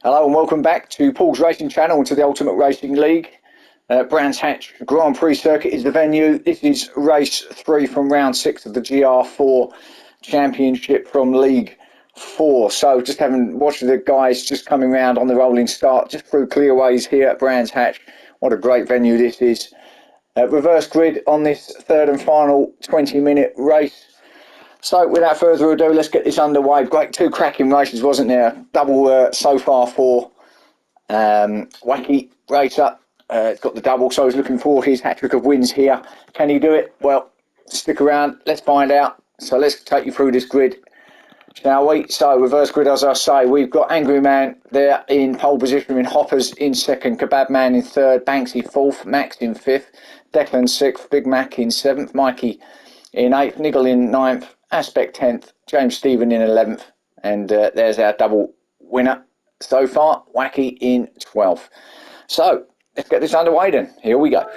Hello and welcome back to Paul's Racing Channel and to the Ultimate Racing League. Brands Hatch Grand Prix Circuit is the venue. This is race 3 from round 6 of the GR4 Championship from League 4. So just having watched the guys just coming round on the rolling start, just through clearways here at Brands Hatch. What a great venue this is. Reverse grid on this third and final 20-minute race. So without further ado, let's get this underway. Great, two cracking races, wasn't there? Double so far for Wacky Racer. It's got the double, so he's looking for his hat-trick of wins here. Can he do it? Well, stick around, let's find out. So let's take you through this grid, shall we? So reverse grid, as I say, we've got Angry Man there in pole position, in Hoppers in second, Kebab Man in third, Banksy fourth, Max in fifth, Declan sixth, Big Mac in seventh, Mikey in eighth, Niggle in ninth, Aspect 10th, James Stephen in 11th, and there's our double winner so far, Wacky in 12th. So let's get this underway then. Here we go.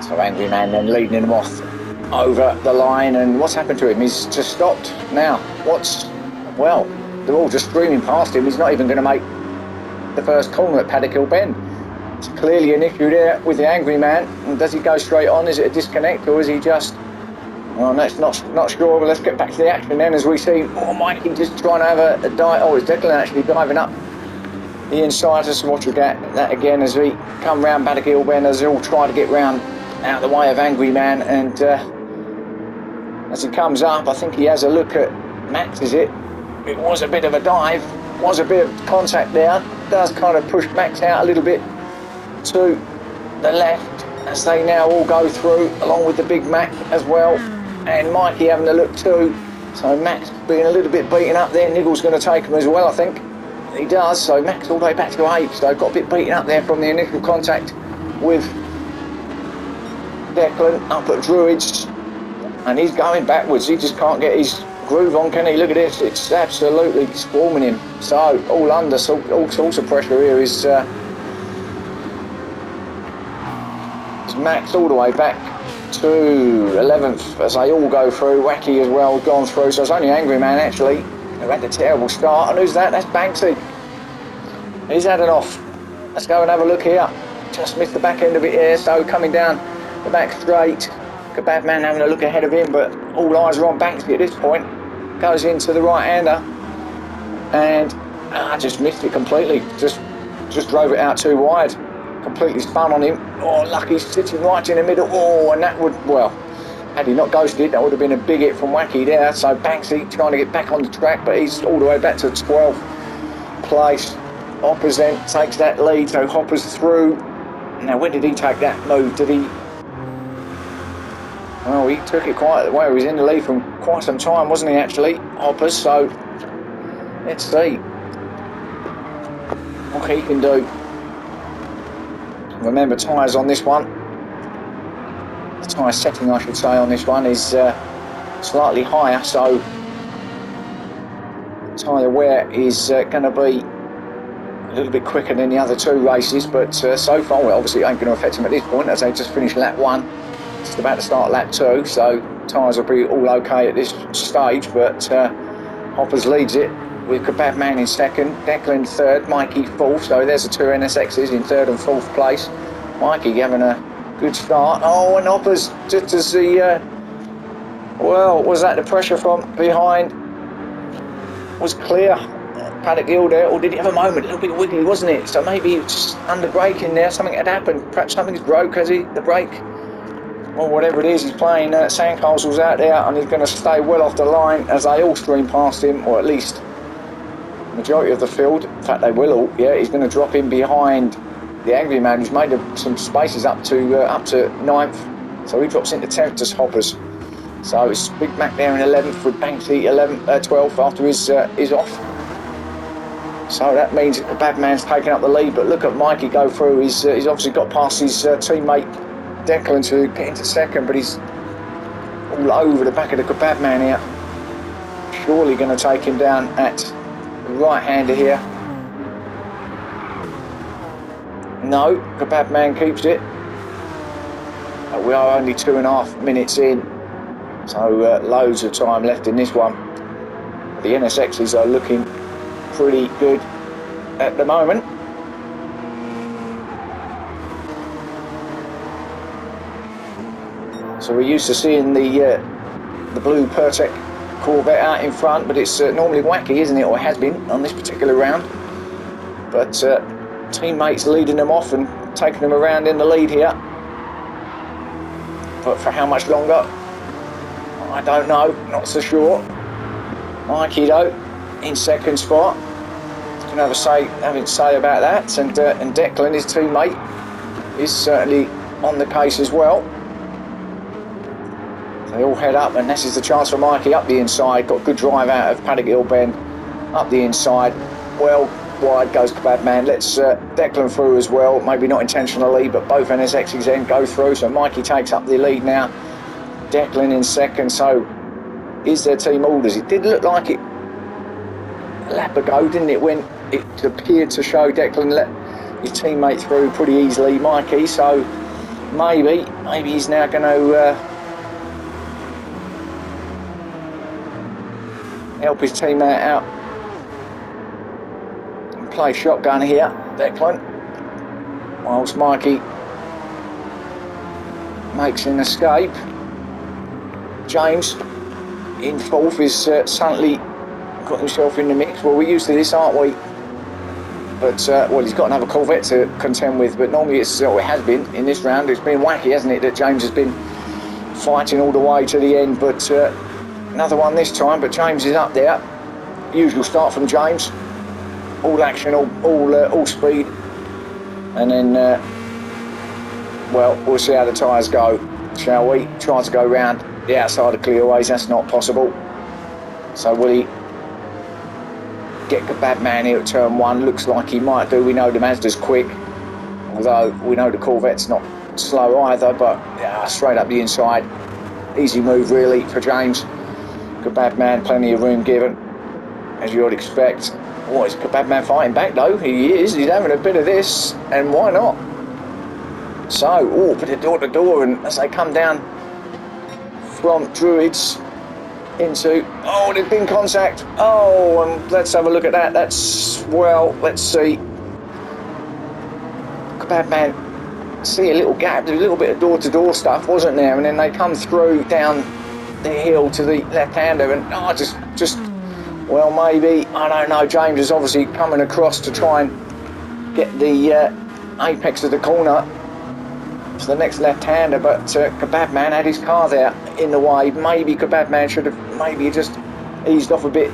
So Angry Man then leading him off over the line, and what's happened to him? He's just stopped now. Well, they're all just streaming past him. He's not even going to make the first corner at Paddock Hill Bend. It's clearly an issue there with the Angry Man. And does he go straight on? Is it a disconnect, or is he just... Well, that's not sure, but let's get back to the action then as we see, Mikey just trying to have a dive. Oh, it's Declan actually diving up the inside. Let's watch that again as we come round Paddock Hill Bend, as they all try to get round out of the way of Angry Man. And as he comes up, I think he has a look at Max, is it? It was a bit of a dive, was a bit of contact there. Does kind of push Max out a little bit to the left as they now all go through, along with the Big Mac as well, and Mikey having a look too. So Max being a little bit beaten up there. Niggle's going to take him as well, I think. He does. So Max all the way back to 8th, so got a bit beaten up there from the initial contact with Declan up at Druids, and he's going backwards. He just can't get his groove on, can he? Look at this, it's absolutely swarming him. So all under, so all sorts of pressure here is Max all the way back to 11th as they all go through. Wacky as well gone through, so it's only Angry Man actually who had a terrible start. And who's that? That's Banksy. He's had it off. Let's go and have a look here. Just missed the back end of it here, so coming down the back straight. Kebab Man having a look ahead of him, but all eyes are on Banksy at this point. Goes into the right-hander, and I just missed it completely. Just drove it out too wide. Completely spun on him. Oh, Lucky's sitting right in the middle. Oh, and that would, well, had he not ghosted, that would have been a big hit from Wacky there. So Banksy trying to get back on the track, but he's all the way back to 12th place. Hoppers then takes that lead, so Hoppers through. Now, when did he take that move? Did he... Well, he took it quite well. He was in the lead from quite some time, wasn't he, actually, Hoppers? So, let's see what he can do. Remember, tyres on this one, the tyre setting, I should say, on this one is slightly higher, so tyre wear is going to be a little bit quicker than the other two races, but so far, well, obviously it ain't going to affect him at this point, as they just finished lap 1. Just about to start lap 2, so tyres will be all okay at this stage, but Hoppers leads it with Kebab Man in second, Declan third, Mikey fourth, so there's the two NSXs in third and fourth place. Mikey having a good start. Oh, and Hoppers, just as the, well, was that the pressure from behind was clear. Paddock Hill there, or did he have a moment? A little bit wiggly, wasn't it? So maybe he was just under braking there, something had happened. Perhaps something's broke, has he, the brake? Well, whatever it is, he's playing sandcastles out there, and he's going to stay well off the line as they all stream past him, or at least the majority of the field. In fact, they will all. Yeah, he's going to drop in behind the Angry Man, who's made some spaces up to 9th, so he drops into 10th to Hoppers. So it's Big Mac there in 11th with Banksy 12th after his off. So that means the Bad Man's taking up the lead, but look at Mikey go through. He's obviously got past his teammate Declan to get into second, but he's all over the back of the Kebab Man here. Surely going to take him down at the right-hander here. No, Kebab Man keeps it. we are only 2.5 minutes in, so loads of time left in this one. The NSXs are looking pretty good at the moment. So we're used to seeing the blue Pertec Corvette out in front, but it's normally Wacky, isn't it, or has been on this particular round. But teammates leading them off and taking them around in the lead here. But for how much longer, I don't know, not so sure. Mikey though, in second spot. Can have a say about that, and Declan, his teammate, is certainly on the case as well. They all head up, and this is the chance for Mikey up the inside. Got a good drive out of Paddock Hill Bend, up the inside. Well, wide goes Kebab Man. Let's Declan through as well. Maybe not intentionally, but both NSXs then go through. So Mikey takes up the lead now. Declan in second. So is their team orders? It did look like it a lap ago, didn't it, when it appeared to show Declan let his teammate through pretty easily, Mikey. So maybe he's now going to help his teammate out and play shotgun here, Declan, whilst Mikey makes an escape. James in fourth is suddenly got himself in the mix. Well, we're used to this, aren't we? But well, he's got another Corvette to contend with, but normally it has been in this round. It's been Wacky, hasn't it, that James has been fighting all the way to the end, but another one this time, but James is up there. Usual start from James. All action, all speed. And then, well, we'll see how the tyres go, shall we? Try to go round the outside of clearaways. That's not possible. So will he get Kebab Man here at turn one? Looks like he might do. We know the Mazda's quick, although we know the Corvette's not slow either, but yeah, straight up the inside. Easy move, really, for James. Kebab Man, plenty of room given, as you would expect. What is Kebab Man fighting back though? He is. He's having a bit of this, and why not? So, bit of door to door, and as they come down from Druids into, there's been contact. And let's have a look at that. That's, well, let's see. Kebab Man, see a little gap. There's a little bit of door to door stuff, wasn't there? And then they come through down the hill to the left-hander, and well, maybe, I don't know. James is obviously coming across to try and get the apex of the corner to the next left-hander, but Kebab Man had his car there in the way. Maybe Kebab Man should have maybe just eased off a bit.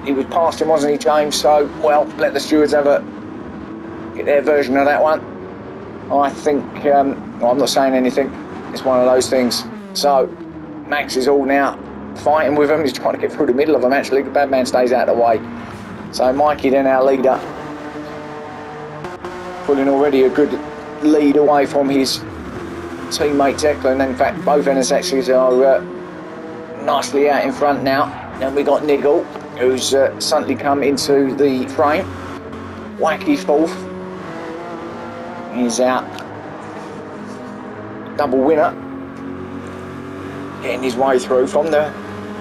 He was past him, wasn't he, James? So, well, let the stewards get their version of that one. I think, I'm not saying anything. It's one of those things. So, Max is all now fighting with him. He's trying to get through the middle of them, actually. Kebab Man stays out of the way. So Mikey, then our leader, pulling already a good lead away from his teammate Declan. In fact, both NSXs are nicely out in front now. Then we got Nigel, who's suddenly come into the frame. Wacky fourth. He's out. Double winner. Getting his way through from the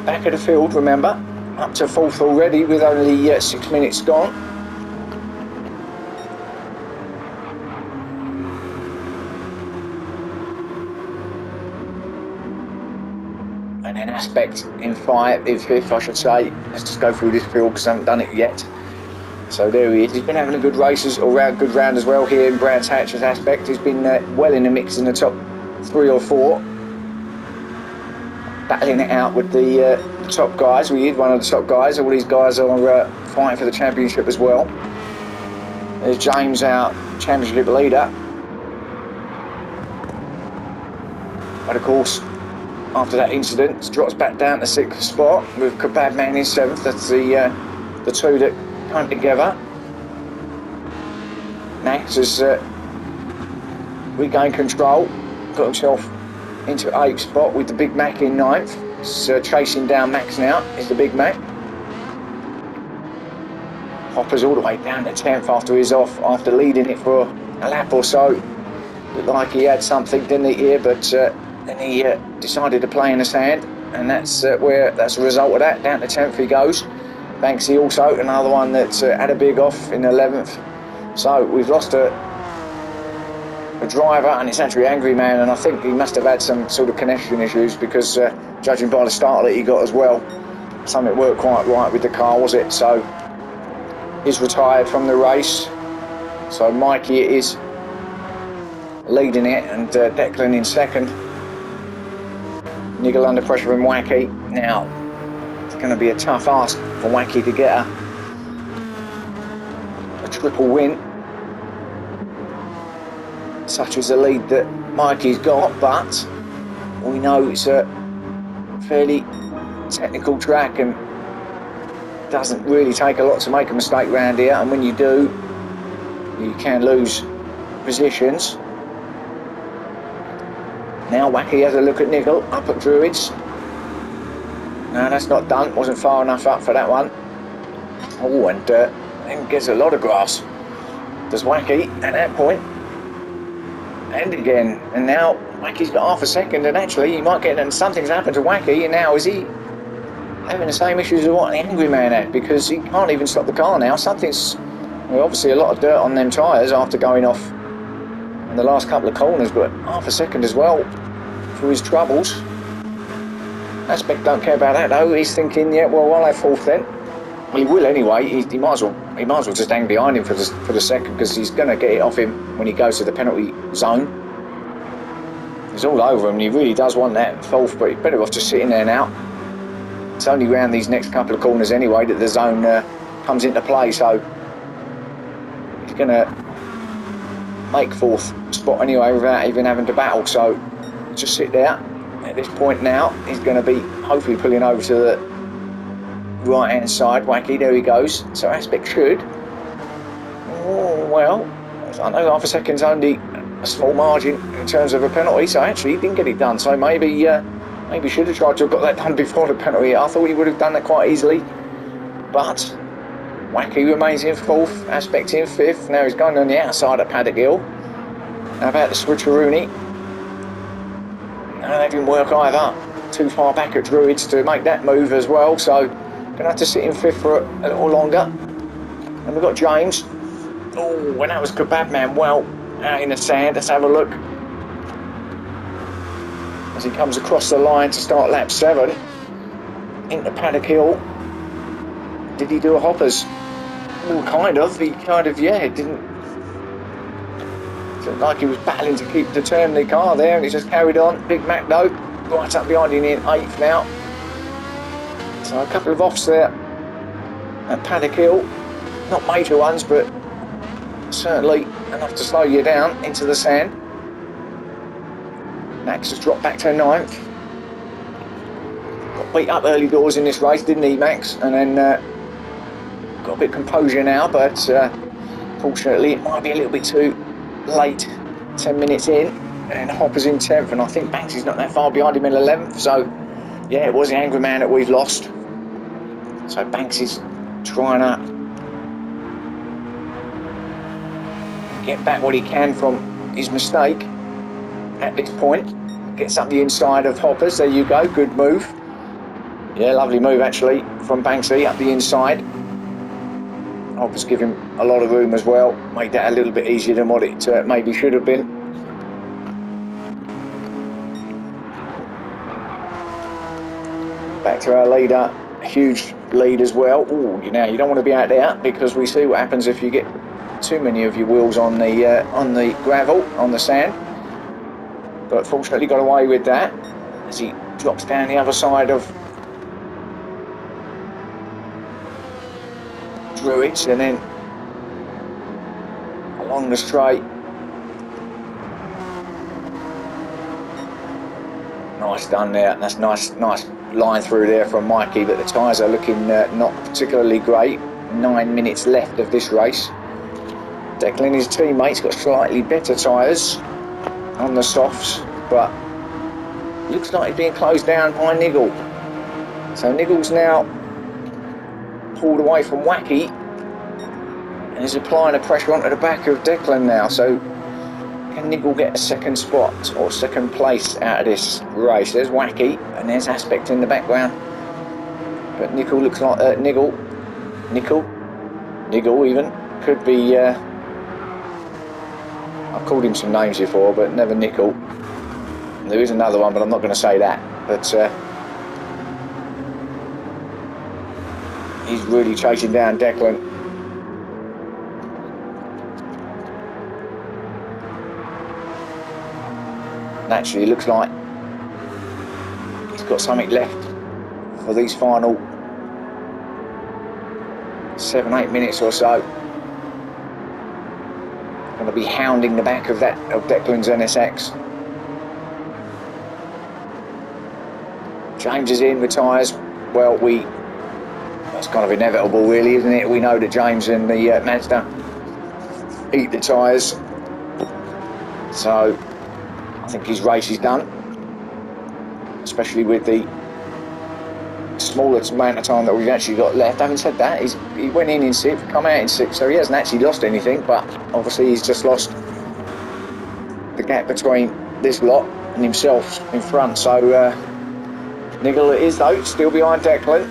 back of the field, remember. Up to fourth already with only 6 minutes gone. And then Aspect in fifth, I should say. Let's just go through this field because I haven't done it yet. So there he is. He's been having a good races, good round as well here in Brands Hatch's Aspect. He's been well in the mix in the top 3 or 4. Battling it out with the top guys. We need one of the top guys. All these guys are fighting for the championship as well. There's James, our championship leader. But of course, after that incident, it drops back down to 6th spot with Kebab Man in 7th. That's the two that come together. Max has regained control, got himself into 8th spot with the Big Mac in 9th. He's chasing down Max now, is the Big Mac. Hopper's all the way down to 10th after he's off, after leading it for a lap or so. Looked like he had something, didn't he, here, but and he decided to play in the sand, and that's a result of that. Down to 10th he goes. Banksy also another one that's had a big off in 11th. So we've lost a driver, and it's actually Angry Man, and I think he must have had some sort of connection issues, because judging by the start that he got as well, something worked quite right with the car, was it? So he's retired from the race. So Mikey is leading it, and Declan in second. Niggle under pressure from Wacky. Now it's going to be a tough ask for Wacky to get a triple win, such as the lead that Mikey's got, but we know it's a fairly technical track and doesn't really take a lot to make a mistake around here, and when you do, you can lose positions. Now Wacky has a look at Niggle up at Druids. No, that's not done, wasn't far enough up for that one. Oh, and then gets a lot of grass, does Wacky at that point. And again, and now Wacky's got half a second, and actually he might get, and something's happened to Wacky, and now is he having the same issues as what the Angry Man had, because he can't even stop the car now. Something's, well, obviously a lot of dirt on them tyres after going off in the last couple of corners, but half a second as well for his troubles. Aspect don't care about that though. He's thinking, yeah, well, I'll have fourth then. Well, he will anyway. He might as well just hang behind him for the second, because he's going to get it off him when he goes to the penalty zone. He's all over him, and he really does want that fourth, but he's better off just sitting there now. It's only round these next couple of corners anyway that the zone comes into play, so he's going to make fourth spot anyway without even having to battle. So just sit there. At this point now, he's going to be hopefully pulling over to the right hand side. Wacky, there he goes. So Aspect should, oh well, I know half a second's only a small margin in terms of a penalty, so actually he didn't get it done, so maybe should have tried to have got that done before the penalty. I thought he would have done that quite easily, but Wacky remains in fourth, Aspect in fifth. Now he's going on the outside at Paddock Hill. How about the switcheroony? No, that didn't work either. Too far back at Druids to make that move as well, so gonna have to sit in fifth for a little longer. And we've got James. Oh, and that was Kebab Man well out in the sand. Let's have a look as he comes across the line to start lap 7 into Paddock Hill. Did he do a hoppers? Well, kind of. Yeah, it didn't look like he was battling to keep the turn the car there, and he just carried on. Big Mac though, right up behind him in 8th now. So a couple of offs there at Paddock Hill. Not major ones, but certainly enough to slow you down into the sand. Max has dropped back to 9th. Got beat up early doors in this race, didn't he, Max? And then got a bit of composure now, but fortunately it might be a little bit too late. 10 minutes in, and Hopper's in 10th, and I think Banksy's not that far behind him in 11th. So yeah, it was the Angry Man that we've lost. So Banksy's trying to get back what he can from his mistake at this point. Gets up the inside of Hoppers. There you go, good move. Yeah, lovely move actually from Banksy up the inside. Hoppers give him a lot of room as well. Made that a little bit easier than what it maybe should have been. Back to our leader, huge lead as well. Ooh, you don't want to be out there, because we see what happens if you get too many of your wheels on the gravel, on the sand. But fortunately got away with that as he drops down the other side of Druids and then along the straight. Nice done there. That's nice line through there from Mikey, but the tyres are looking not particularly great. 9 minutes left of this race. Declan, his teammates, got slightly better tyres on the softs, but looks like he's being closed down by Niggle. So Niggle's now pulled away from Wacky and is applying the pressure onto the back of Declan now. So Can Niggle get a second spot or second place out of this race? There's Wacky and there's Aspect in the background. But Niggle looks like Niggle even could be. I've called him some names before, but never Nickel. There is another one, but I'm not going to say that. But he's really chasing down Declan. Naturally, it looks like he's got something left for these final 7-8 minutes or so. Going to be hounding the back of Declan's NSX. James is in with tyres. Well, that's kind of inevitable, really, isn't it? We know that James and the Mazda eat the tyres, so I think his race is done, especially with the smaller amount of time that we've actually got left. Having said that, he went in 6th, come out in 6th, so he hasn't actually lost anything, but obviously he's just lost the gap between this lot and himself in front. So Niggle it is, though, still behind Declan,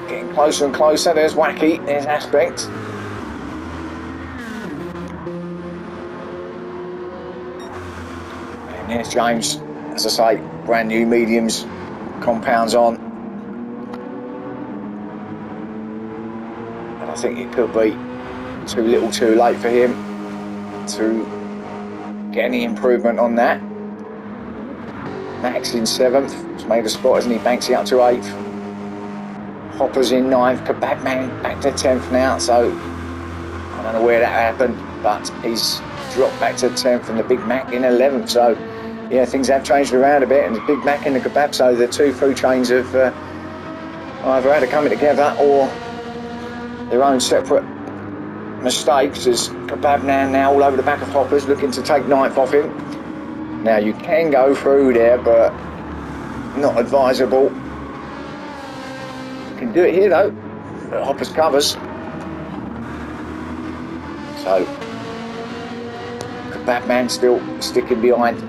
getting closer and closer. There's Wacky, there's Aspect. And there's James, as I say, brand new mediums, compounds on. And I think it could be too little too late for him to get any improvement on that. Max in 7th, he's made a spot, hasn't he? Banksy up to 8th. Hopper's in 9th, Kebabman back to 10th now, so I don't know where that happened, but he's dropped back to 10th and the Big Mac in 11th, so yeah, things have changed around a bit, and the Big Mac and the Kebab, so the two food chains have either had to come together or their own separate mistakes, as Kebabman now all over the back of Hoppers looking to take 9th off him. Now you can go through there, but not advisable. You can do it here though, but Hoppers covers. So Kebabman still sticking behind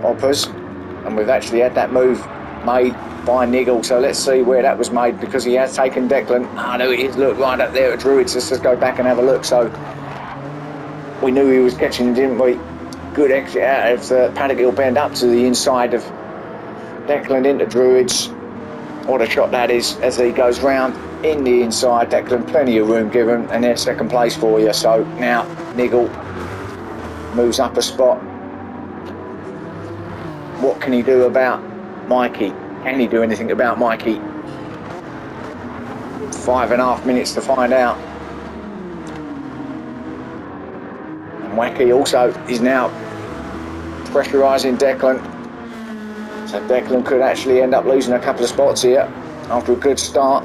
Hoppers, and we've actually had that move made by Niggle, so let's see where that was made, because he has taken Declan. There it is, look, right up there at Druids. Let's just go back and have a look. So we knew he was catching him, didn't we? Good exit out of the Paddock Hill Bend up to the inside of Declan into Druids. What a shot that is as he goes round in the inside. Declan, plenty of room given, and there's second place for you. So now Niggle moves up a spot. What can he do about Mikey? Can he do anything about Mikey? 5.5 minutes to find out. And Wacky also is now pressurising Declan. So Declan could actually end up losing a couple of spots here after a good start.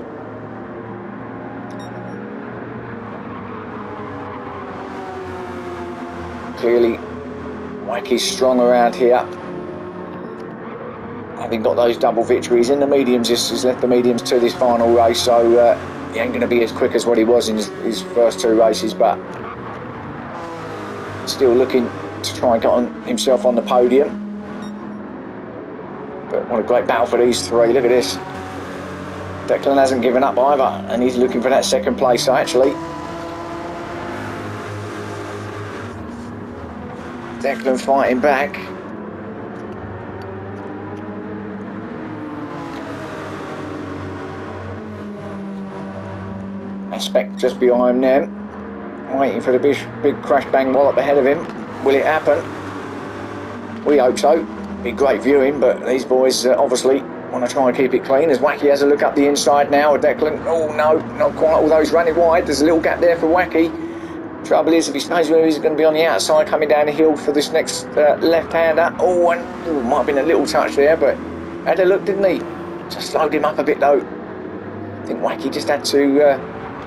Clearly, Wacky's strong around here. Having got those double victories in the mediums, he's left the mediums to this final race, so he ain't going to be as quick as what he was in his first 2 races, but still looking to try and get himself on the podium. But what a great battle for these 3. Look at this. Declan hasn't given up either, and he's looking for that second place. So actually, Declan fighting back. Aspect just behind them, waiting for the big crash bang wallop ahead of him. Will it happen? We hope so. Be great viewing, but these boys obviously want to try and keep it clean. As Wacky has a look up the inside now with Declan. Oh no, not quite, although he's running wide. There's a little gap there for Wacky. Trouble is, if he stays where he's going to be on the outside coming down the hill for this next left-hander. Might have been a little touch there, but had a look, didn't he? Just slowed him up a bit though. I think Wacky just had to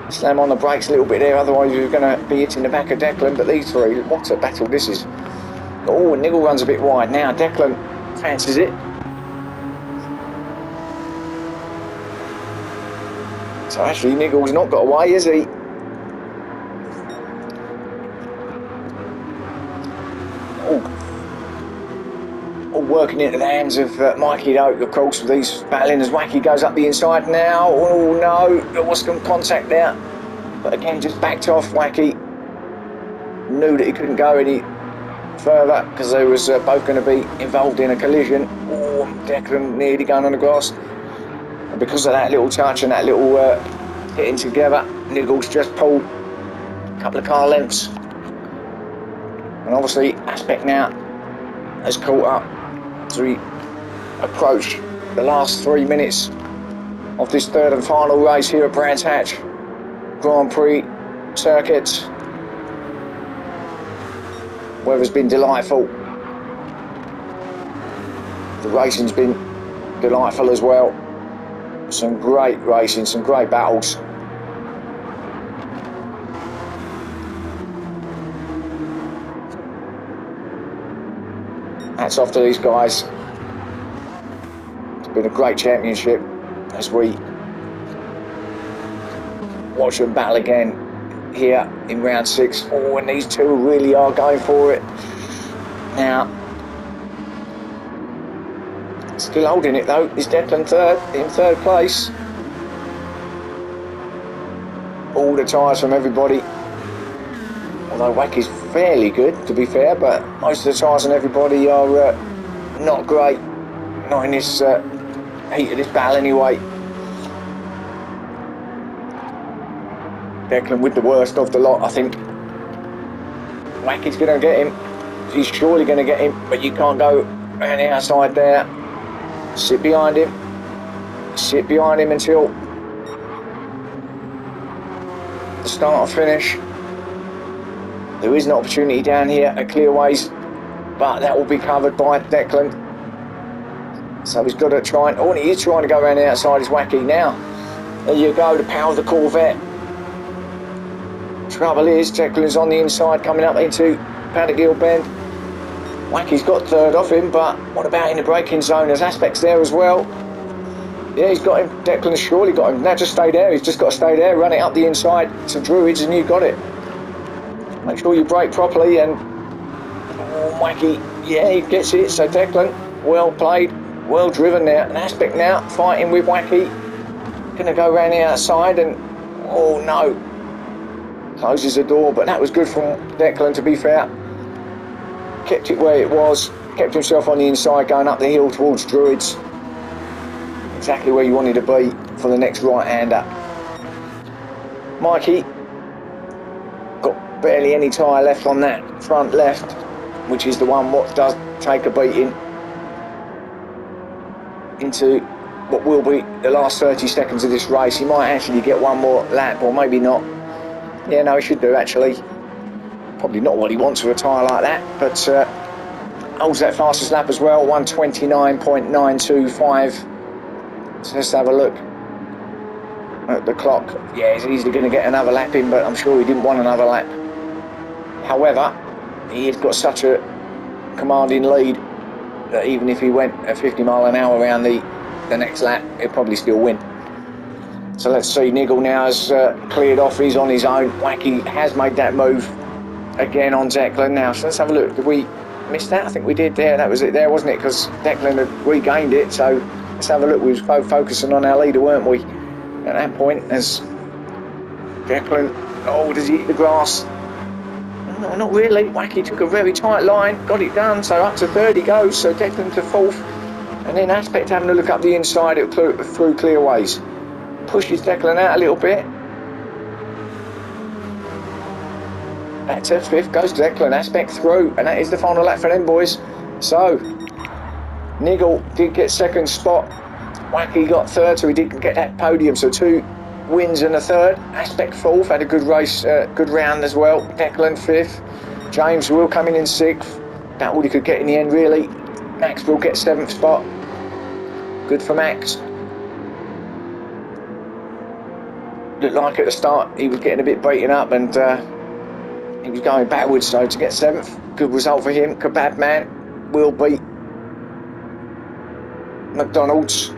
slam on the brakes a little bit there, otherwise he was going to be hitting the back of Declan. But these 3, what a battle this is. And Niggle runs a bit wide now. Declan fancies it. So actually Niggle's not got away, is he? all working into the hands of Mikey Doak, of course, with these battling as Wacky goes up the inside now. Oh no, there was some contact there. But again, just backed off. Wacky knew that he couldn't go any further because they was both going to be involved in a collision. Oh, Declan nearly going on the grass. And because of that little touch and that little hitting together, Niggles just pulled a couple of car lengths. And obviously, Aspect now has caught up as we approach the last 3 minutes of this third and final race here at Brands Hatch Grand Prix circuit. Weather's been delightful. The racing's been delightful as well. Some great racing, some great battles. Hats off to these guys. It's been a great championship as we watch them battle again here in round 6. Oh, and these two really are going for it. Now, still holding it though, is Declan in third place. All the tyres from everybody. Although Wacky's fairly good, to be fair, but most of the tyres on everybody are not great. Not in this heat of this battle anyway. Declan with the worst of the lot, I think. Wacky's going to get him. He's surely going to get him, but you can't go around the outside there. Sit behind him. Sit behind him until the start or finish. There is an opportunity down here at Clearways, but that will be covered by Declan. So he's got to try and... Oh, he is trying to go around the outside. Is Wacky now. There you go, the power of the Corvette. Trouble is, Declan's on the inside coming up into Paddock Bend. Wacky's got third off him, but what about in the braking zone? There's Aspects there as well. Yeah, he's got him. Declan's surely got him. Now just stay there. He's just got to stay there, run it up the inside to Druids, and you got it. Make sure you brake properly, and oh, Wacky, yeah, he gets it. So Declan, well played, well driven there. An Aspect now fighting with Wacky. Gonna go around the outside, and oh no. Closes the door, but that was good from Declan, to be fair. Kept it where it was, kept himself on the inside going up the hill towards Druids. Exactly where you wanted to be for the next right-hander. Mikey got barely any tyre left on that front left, which is the one what does take a beating into what will be the last 30 seconds of this race. He might actually get one more lap, or maybe not. Yeah, no, he should do actually. Probably not what he wants with a tyre like that, but holds that fastest lap as well, 1:29.925. So let's have a look at the clock. Yeah, he's easily going to get another lap in, but I'm sure he didn't want another lap. However, he has got such a commanding lead that even if he went at 50 mile an hour around the next lap, he'll probably still win. So let's see, Niggle now has cleared off, he's on his own. Wacky has made that move again on Declan now. So let's have a look. Did we miss that? I think we did there. That was it there, wasn't it? Because Declan had regained it. So let's have a look. We were both focusing on our leader, weren't we? At that point, as Declan, oh, does he hit the grass? No, not really. Wacky took a very tight line, got it done. So up to third he goes. So Declan to fourth. And then Aspect having a look up the inside through Clearways. Pushes Declan out a little bit. Back to fifth goes Declan, Aspect through, and that is the final lap for them boys. So Niggle did get second spot, Wacky got third, so he didn't get that podium. So 2 wins and a third. Aspect fourth, had a good race, good round as well. Declan fifth, James will come in sixth. That all he could get in the end really. Max will get 7th spot. Good for Max. Looked like at the start he was getting a bit beaten up, and he was going backwards, so to get 7th, good result for him. Kebab Man will beat McDonald's.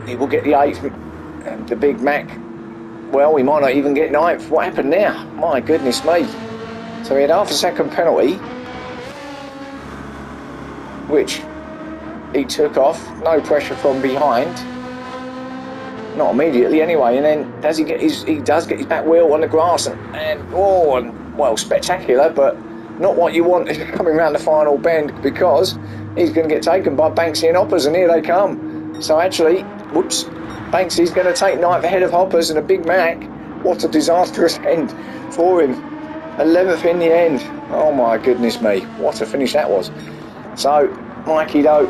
He will get the 8th, and the Big Mac, well, he might not even get 9th. What happened there? My goodness me. So he had half a second penalty, which he took off, no pressure from behind. Not immediately anyway, and then does he does get his back wheel on the grass and well, spectacular, but not what you want coming around the final bend, because he's going to get taken by Banksy and Hoppers, and here they come. So actually, whoops, Banksy's going to take ninth ahead of Hoppers and a Big Mac. What a disastrous end for him. 11th in the end. Oh my goodness me, what a finish that was. So Mikey though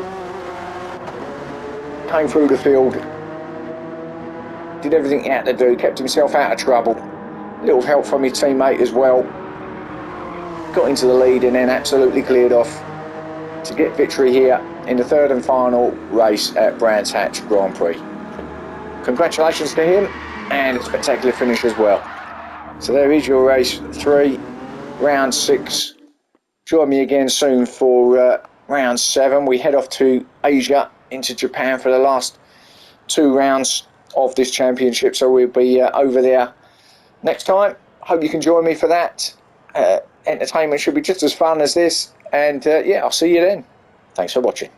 came through the field, did everything he had to do, kept himself out of trouble. Little help from his teammate as well. Got into the lead and then absolutely cleared off to get victory here in the third and final race at Brands Hatch Grand Prix. Congratulations to him, and a spectacular finish as well. So there is your race 3, round 6. Join me again soon for round 7. We head off to Asia, into Japan for the last 2 rounds of this championship, so we'll be over there next time. Hope you can join me for that. Entertainment should be just as fun as this, and yeah, I'll see you then. Thanks for watching.